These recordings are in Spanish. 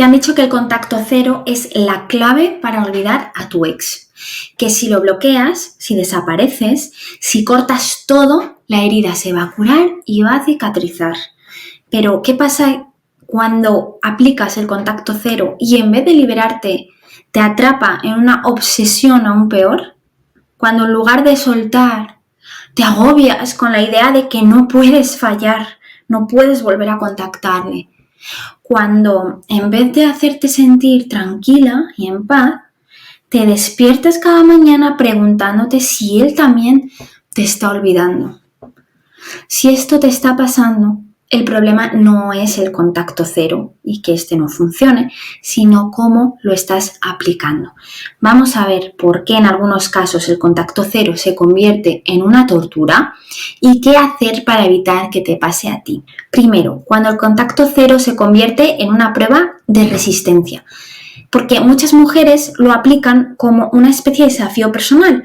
Te han dicho que el contacto cero es la clave para olvidar a tu ex. Que si lo bloqueas, si desapareces, si cortas todo, la herida se va a curar y va a cicatrizar. Pero, ¿qué pasa cuando aplicas el contacto cero y en vez de liberarte te atrapa en una obsesión aún peor? Cuando en lugar de soltar te agobias con la idea de que no puedes fallar, no puedes volver a contactarle. Cuando en vez de hacerte sentir tranquila y en paz, te despiertas cada mañana preguntándote si él también te está olvidando. Si esto te está pasando, el problema no es el contacto cero y que este no funcione, sino cómo lo estás aplicando. Vamos a ver por qué en algunos casos el contacto cero se convierte en una tortura y qué hacer para evitar que te pase a ti. Primero, cuando el contacto cero se convierte en una prueba de resistencia, porque muchas mujeres lo aplican como una especie de desafío personal.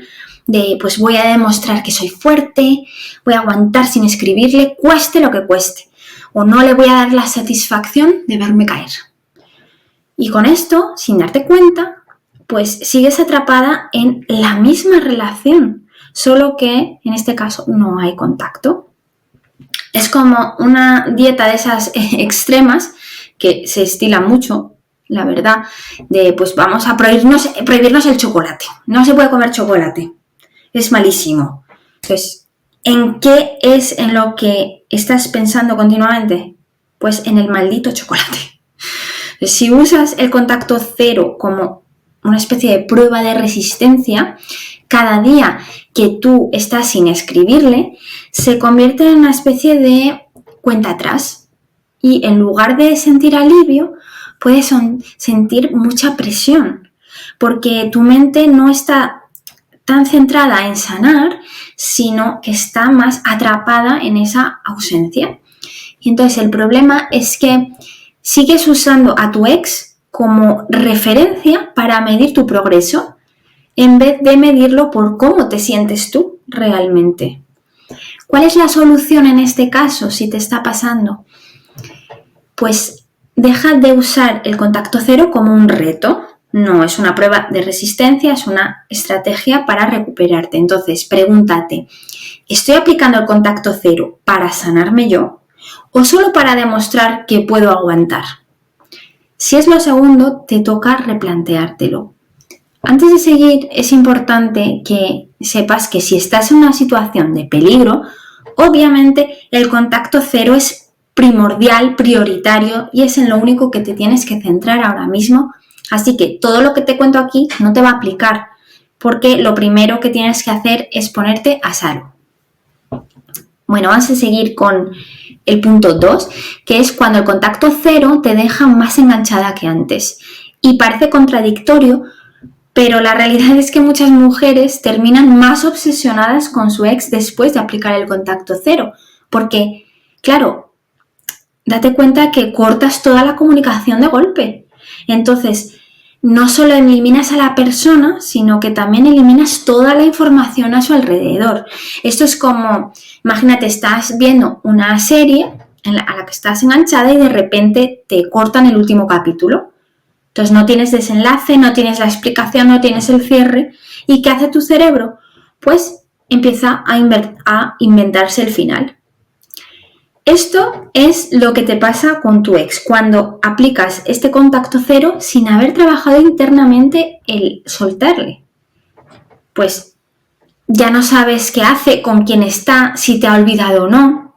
Pues voy a demostrar que soy fuerte, voy a aguantar sin escribirle, cueste lo que cueste. O no le voy a dar la satisfacción de verme caer. Y con esto, sin darte cuenta, pues sigues atrapada en la misma relación, solo que en este caso no hay contacto. Es como una dieta de esas extremas que se estila mucho, la verdad, de pues vamos a prohibirnos el chocolate. No se puede comer chocolate. Es malísimo. Entonces, ¿en qué es en lo que estás pensando continuamente? Pues en el maldito chocolate. Si usas el contacto cero como una especie de prueba de resistencia, cada día que tú estás sin escribirle, se convierte en una especie de cuenta atrás. Y en lugar de sentir alivio, puedes sentir mucha presión, porque tu mente no está tan centrada en sanar, sino que está más atrapada en esa ausencia. Y entonces el problema es que sigues usando a tu ex como referencia para medir tu progreso, en vez de medirlo por cómo te sientes tú realmente. ¿Cuál es la solución en este caso si te está pasando? Pues deja de usar el contacto cero como un reto. No es una prueba de resistencia, es una estrategia para recuperarte. Entonces, pregúntate, ¿estoy aplicando el contacto cero para sanarme yo o solo para demostrar que puedo aguantar? Si es lo segundo, te toca replanteártelo. Antes de seguir, es importante que sepas que si estás en una situación de peligro, obviamente el contacto cero es primordial, prioritario y es en lo único que te tienes que centrar ahora mismo. Así que todo lo que te cuento aquí no te va a aplicar, porque lo primero que tienes que hacer es ponerte a salvo. Bueno, vamos a seguir con el punto 2, que es cuando el contacto cero te deja más enganchada que antes. Y parece contradictorio, pero la realidad es que muchas mujeres terminan más obsesionadas con su ex después de aplicar el contacto cero, porque, claro, date cuenta que cortas toda la comunicación de golpe. Entonces, no solo eliminas a la persona, sino que también eliminas toda la información a su alrededor. Esto es como, imagínate, estás viendo una serie a la que estás enganchada y de repente te cortan el último capítulo. Entonces no tienes desenlace, no tienes la explicación, no tienes el cierre. ¿Y qué hace tu cerebro? Pues empieza a inventarse el final. Esto es lo que te pasa con tu ex cuando aplicas este contacto cero sin haber trabajado internamente el soltarle. Pues ya no sabes qué hace, con quién está, si te ha olvidado o no.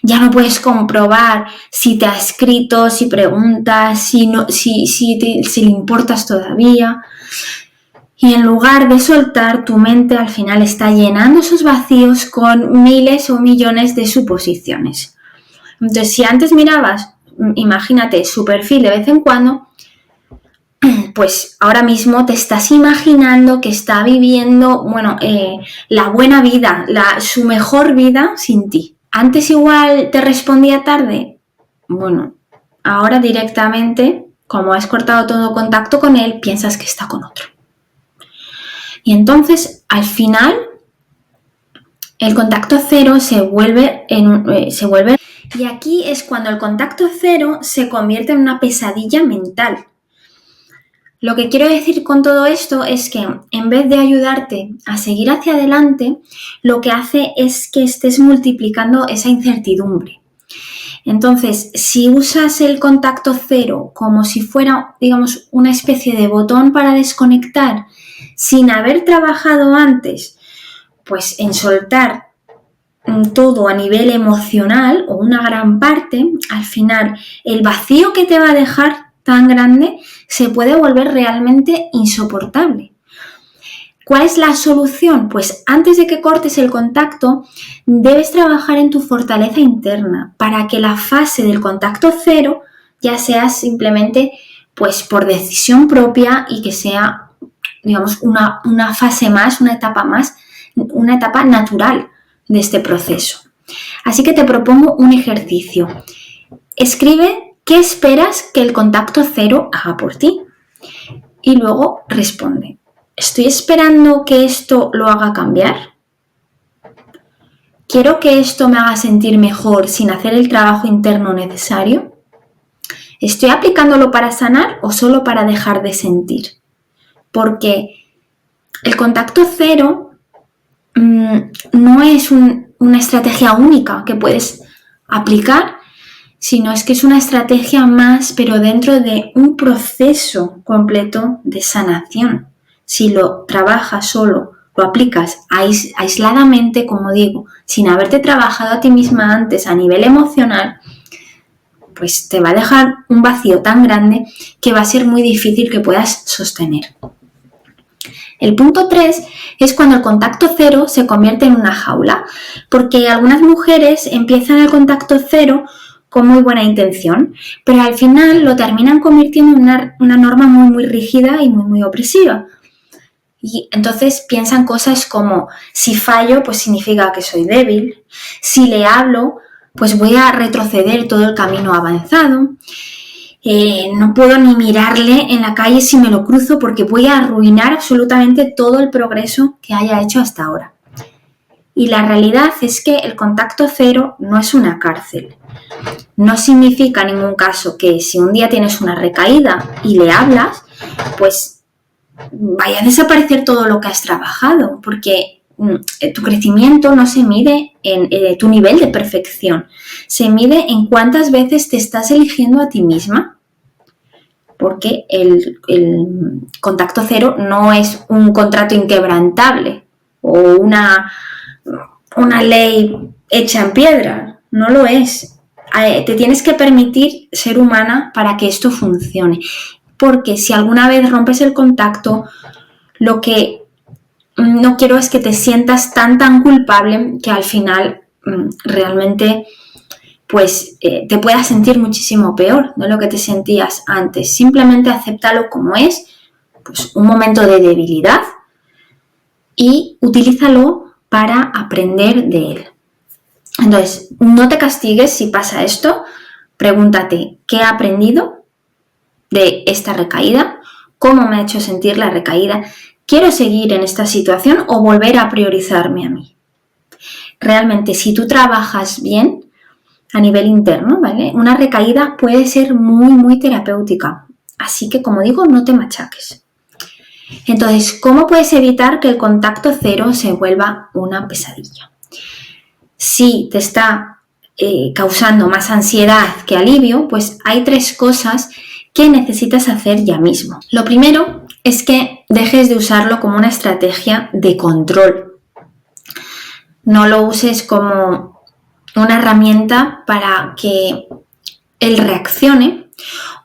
Ya no puedes comprobar si te ha escrito, si preguntas, si le importas todavía. Y en lugar de soltar, tu mente al final está llenando esos vacíos con miles o millones de suposiciones. Entonces, si antes mirabas, imagínate, su perfil de vez en cuando, pues ahora mismo te estás imaginando que está viviendo, la buena vida, su mejor vida sin ti. Antes igual te respondía tarde. Bueno, ahora directamente, como has cortado todo contacto con él, piensas que está con otro. Y entonces, al final, el contacto cero se vuelve Y aquí es cuando el contacto cero se convierte en una pesadilla mental. Lo que quiero decir con todo esto es que en vez de ayudarte a seguir hacia adelante, lo que hace es que estés multiplicando esa incertidumbre. Entonces, si usas el contacto cero como si fuera, digamos, una especie de botón para desconectar, sin haber trabajado antes, pues en soltar todo a nivel emocional o una gran parte, al final el vacío que te va a dejar tan grande se puede volver realmente insoportable. ¿Cuál es la solución? Pues antes de que cortes el contacto, debes trabajar en tu fortaleza interna para que la fase del contacto cero ya sea simplemente pues por decisión propia y que sea, digamos, una fase más, una etapa natural de este proceso. Así que te propongo un ejercicio. Escribe qué esperas que el contacto cero haga por ti y luego responde. ¿Estoy esperando que esto lo haga cambiar? ¿Quiero que esto me haga sentir mejor sin hacer el trabajo interno necesario? ¿Estoy aplicándolo para sanar o solo para dejar de sentir? Porque el contacto cero no es una estrategia única que puedes aplicar, sino es que es una estrategia más, pero dentro de un proceso completo de sanación. Si lo trabajas solo, lo aplicas aisladamente, como digo, sin haberte trabajado a ti misma antes a nivel emocional, pues te va a dejar un vacío tan grande que va a ser muy difícil que puedas sostener. El punto 3 es cuando el contacto cero se convierte en una jaula, porque algunas mujeres empiezan el contacto cero con muy buena intención, pero al final lo terminan convirtiendo en una norma muy, muy rígida y muy, muy opresiva. Y entonces piensan cosas como, si fallo, pues significa que soy débil, si le hablo, pues voy a retroceder todo el camino avanzado, no puedo ni mirarle en la calle si me lo cruzo porque voy a arruinar absolutamente todo el progreso que haya hecho hasta ahora. Y la realidad es que el contacto cero no es una cárcel. No significa en ningún caso que si un día tienes una recaída y le hablas, pues vaya a desaparecer todo lo que has trabajado, porque tu crecimiento no se mide en tu nivel de perfección, se mide en cuántas veces te estás eligiendo a ti misma, porque el contacto cero no es un contrato inquebrantable o una ley hecha en piedra, no lo es. Te tienes que permitir ser humana para que esto funcione. Porque si alguna vez rompes el contacto, lo que no quiero es que te sientas tan culpable que al final realmente pues te puedas sentir muchísimo peor de lo que te sentías antes. Simplemente acéptalo como es, pues un momento de debilidad y utilízalo para aprender de él. Entonces, no te castigues si pasa esto, pregúntate ¿qué he aprendido de esta recaída? ¿Cómo me ha hecho sentir la recaída? ¿Quiero seguir en esta situación o volver a priorizarme a mí? Realmente, si tú trabajas bien a nivel interno, ¿vale? Una recaída puede ser muy, muy terapéutica. Así que, como digo, no te machaques. Entonces, ¿cómo puedes evitar que el contacto cero se vuelva una pesadilla? Si te está causando más ansiedad que alivio, pues hay 3 cosas que necesitas hacer ya mismo. Lo primero es que dejes de usarlo como una estrategia de control. No lo uses como una herramienta para que él reaccione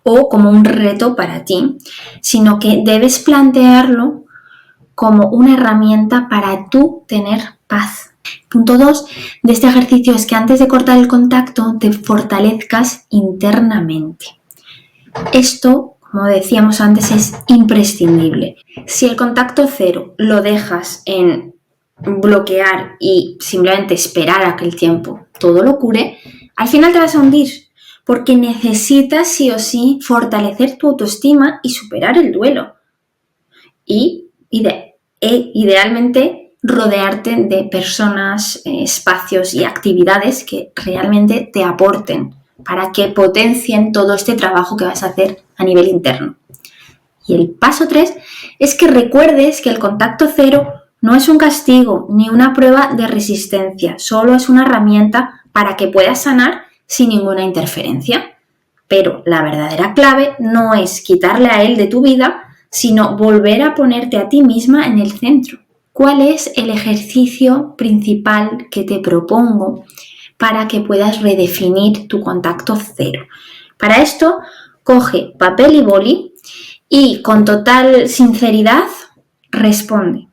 o como un reto para ti, sino que debes plantearlo como una herramienta para tú tener paz. Punto 2 de este ejercicio es que antes de cortar el contacto te fortalezcas internamente. Esto, como decíamos antes, es imprescindible. Si el contacto cero lo dejas en bloquear y simplemente esperar a que el tiempo todo lo cure, al final te vas a hundir, porque necesitas sí o sí fortalecer tu autoestima y superar el duelo. Y idealmente rodearte de personas, espacios y actividades que realmente te aporten para que potencien todo este trabajo que vas a hacer a nivel interno. Y el paso 3 es que recuerdes que el contacto cero no es un castigo ni una prueba de resistencia, solo es una herramienta para que puedas sanar sin ninguna interferencia. Pero la verdadera clave no es quitarle a él de tu vida, sino volver a ponerte a ti misma en el centro. ¿Cuál es el ejercicio principal que te propongo para que puedas redefinir tu contacto cero? Para esto, coge papel y boli y con total sinceridad responde: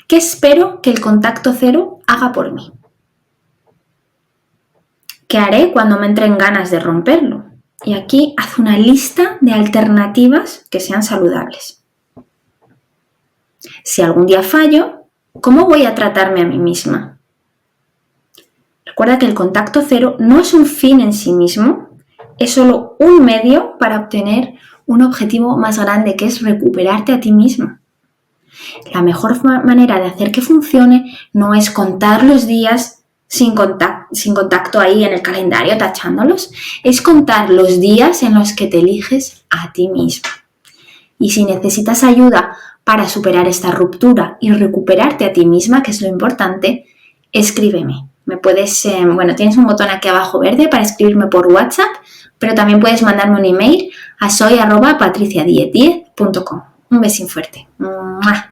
¿qué espero que el contacto cero haga por mí? ¿Qué haré cuando me entren ganas de romperlo? Y aquí haz una lista de alternativas que sean saludables. Si algún día fallo, ¿cómo voy a tratarme a mí misma? Recuerda que el contacto cero no es un fin en sí mismo, es solo un medio para obtener un objetivo más grande, que es recuperarte a ti misma. La mejor manera de hacer que funcione no es contar los días sin contacto ahí en el calendario tachándolos, es contar los días en los que te eliges a ti misma. Y si necesitas ayuda para superar esta ruptura y recuperarte a ti misma, que es lo importante, escríbeme. Tienes un botón aquí abajo verde para escribirme por WhatsApp, pero también puedes mandarme un email a soy@patriciadiez10.com. Un besín fuerte. ¡Mua!